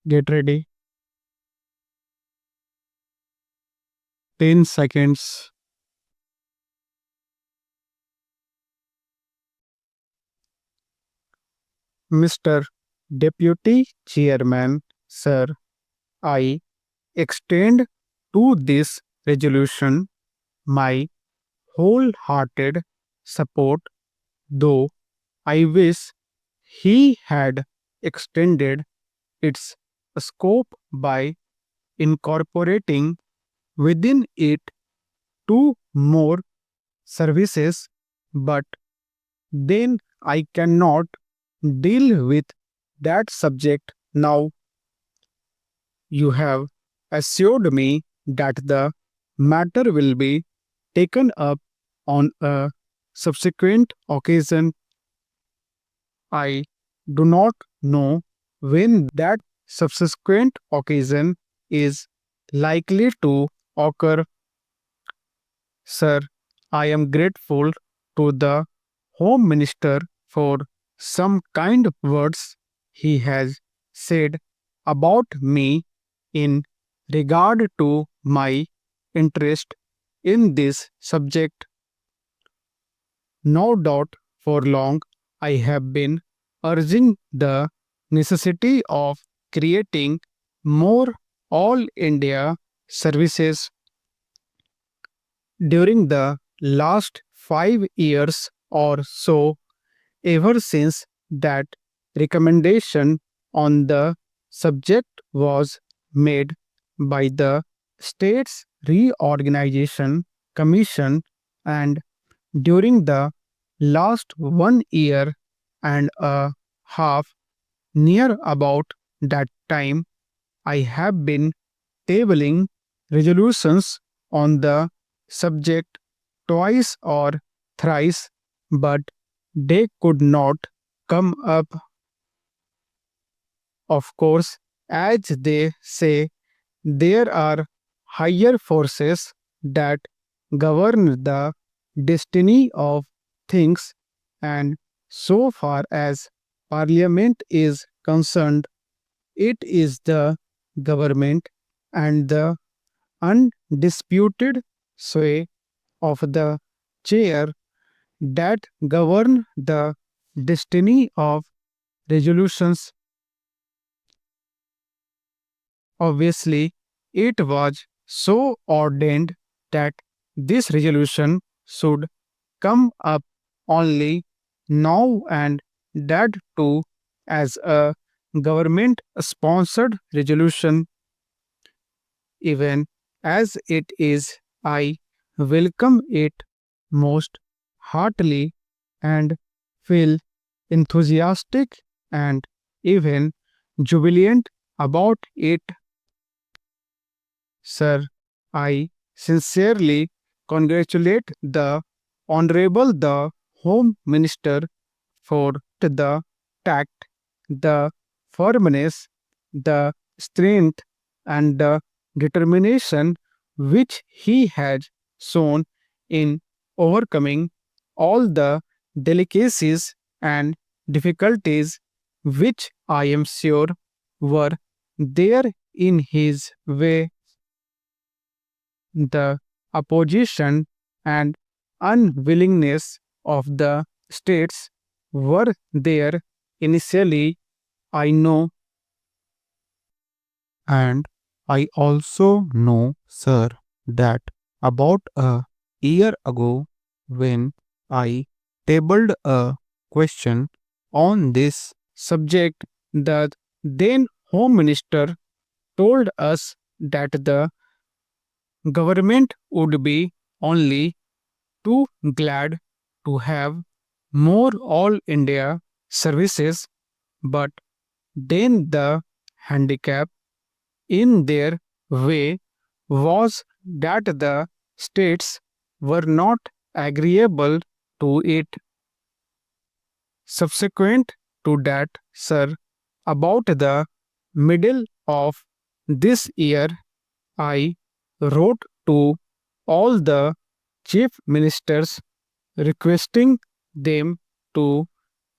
Get ready. 10 seconds. Mr. Deputy Chairman, Sir, I extend to this resolution my wholehearted support, though I wish he had extended its scope by incorporating within it two more services, but then I cannot deal with that subject now. You have assured me that the matter will be taken up on a subsequent occasion. I do not know when that subsequent occasion is likely to occur. Sir, I am grateful to the Home Minister for some kind words he has said about me in regard to my interest in this subject. No doubt for long I have been urging the necessity of creating more all India services during the last 5 years or so, ever since that recommendation on the subject was made by the States Reorganization Commission, and during the last 1 year and a half, near about that time, I have been tabling resolutions on the subject twice or thrice, but they could not come up. Of course, as they say, there are higher forces that govern the destiny of things, and so far as Parliament is concerned, it is the government and the undisputed sway of the chair that govern the destiny of resolutions. Obviously, it was so ordained that this resolution should come up only now, and that too as a government sponsored resolution. Even as it is, I welcome it most heartily and feel enthusiastic and even jubilant about it. Sir, I sincerely congratulate the Honorable the Home Minister for the tact, the firmness, the strength, and the determination which he has shown in overcoming all the delicacies and difficulties which I am sure were there in his way. The opposition and unwillingness of the states were there initially, I know. And I also know, sir, that about a year ago, when I tabled a question on this subject, the then Home Minister told us that the government would be only too glad to have more all India services, but then the handicap in their way was that the states were not agreeable to it. Subsequent to that, sir, about the middle of this year, I wrote to all the chief ministers requesting them to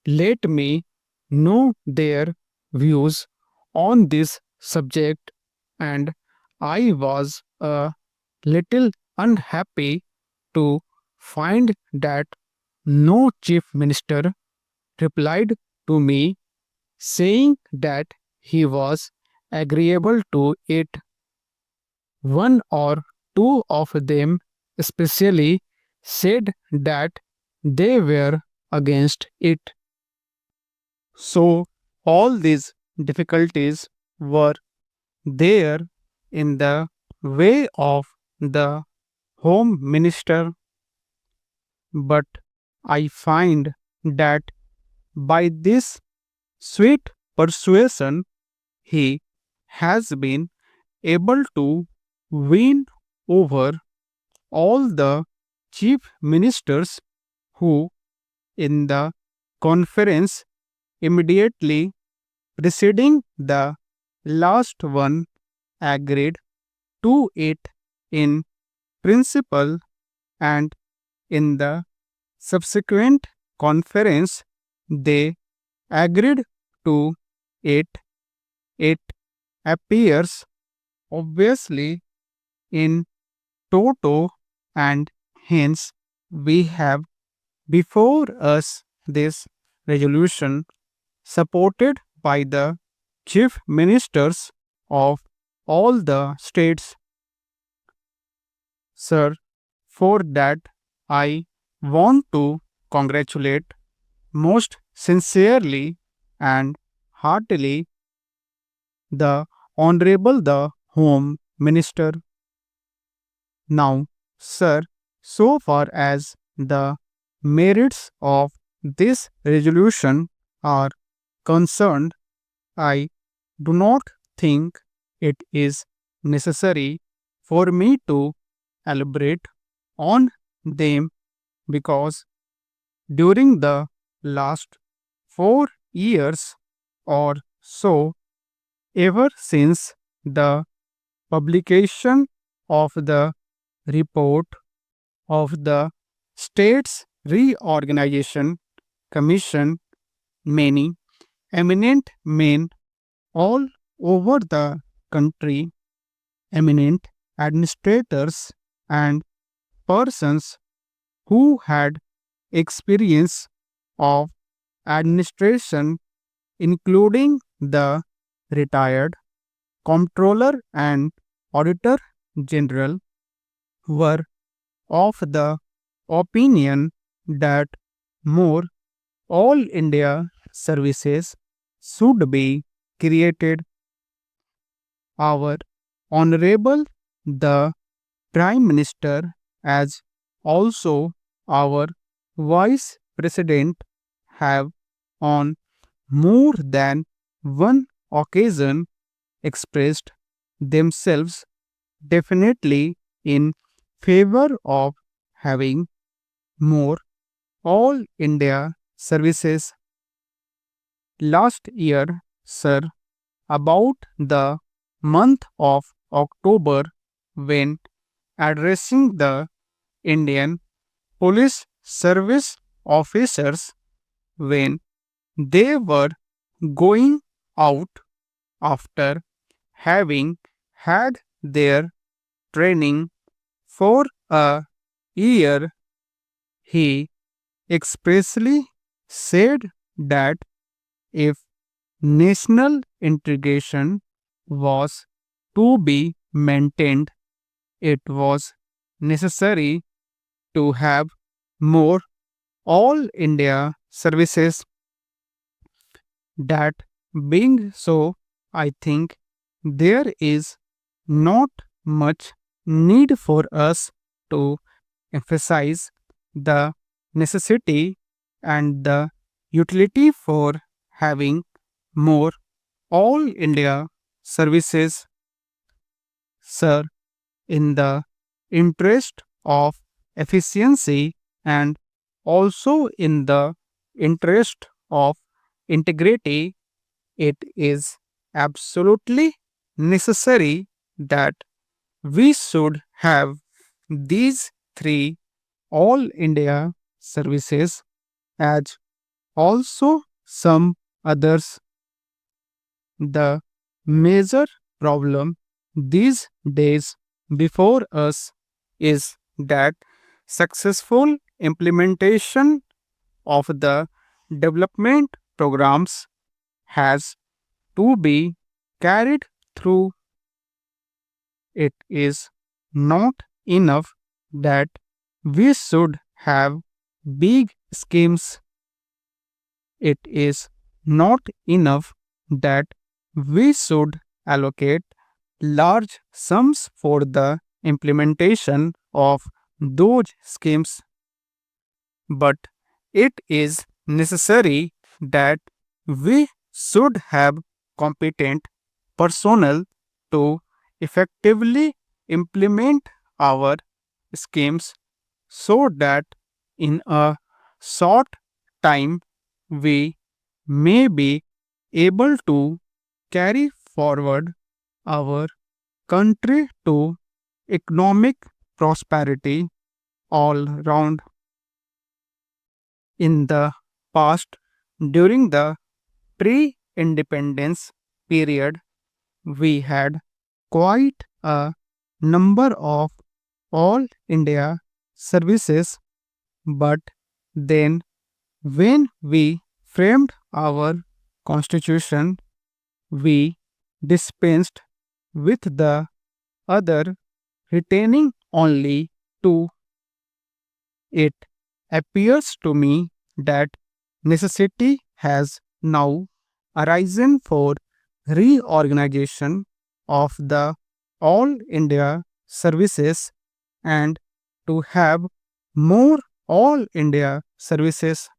let me know their views on this subject, and I was a little unhappy to find that no chief minister replied to me saying that he was agreeable to it. One or two of them especially said that they were against it. So, all these difficulties were there in the way of the Home Minister, but I find that by this sweet persuasion, he has been able to win over all the chief ministers who, in the conference immediately preceding the last one, agreed to it in principle, and in the subsequent conference they agreed to it. It appears obviously in toto, and hence we have before us this resolution supported by the chief ministers of all the states. Sir, for that I want to congratulate most sincerely and heartily the Honorable the Home Minister. Now, sir, so far as the merits of this resolution are concerned, I do not think it is necessary for me to elaborate on them because during the last 4 years or so, ever since the publication of the report of the States Reorganization Commission, many eminent men all over the country, eminent administrators and persons who had experience of administration, including the retired comptroller and auditor general, were of the opinion that more all India services should be created. Our Honorable the Prime Minister, as also our Vice President, have on more than one occasion expressed themselves definitely in favor of having more all India services. Last year, sir, about the month of October, when addressing the Indian Police Service officers when they were going out after having had their training for a year, he expressly said that if national integration was to be maintained, it was necessary to have more all India services. That being so, I think there is not much need for us to emphasize the necessity and the utility for having more all India services. Sir, in the interest of efficiency and also in the interest of integrity, it is absolutely necessary that we should have these three all India services as also some others. The major problem these days before us is that successful implementation of the development programs has to be carried through. It is not enough that we should have big schemes. It is not enough that we should allocate large sums for the implementation of those schemes, but it is necessary that we should have competent personnel to effectively implement our schemes so that in a short time we may be able to carry forward our country to economic prosperity all round. In the past, during the pre independence period, we had quite a number of all India services, but then when we framed our constitution, we dispensed with the other, retaining only two. It appears to me that necessity has now arisen for reorganization of the all India services and to have more all India services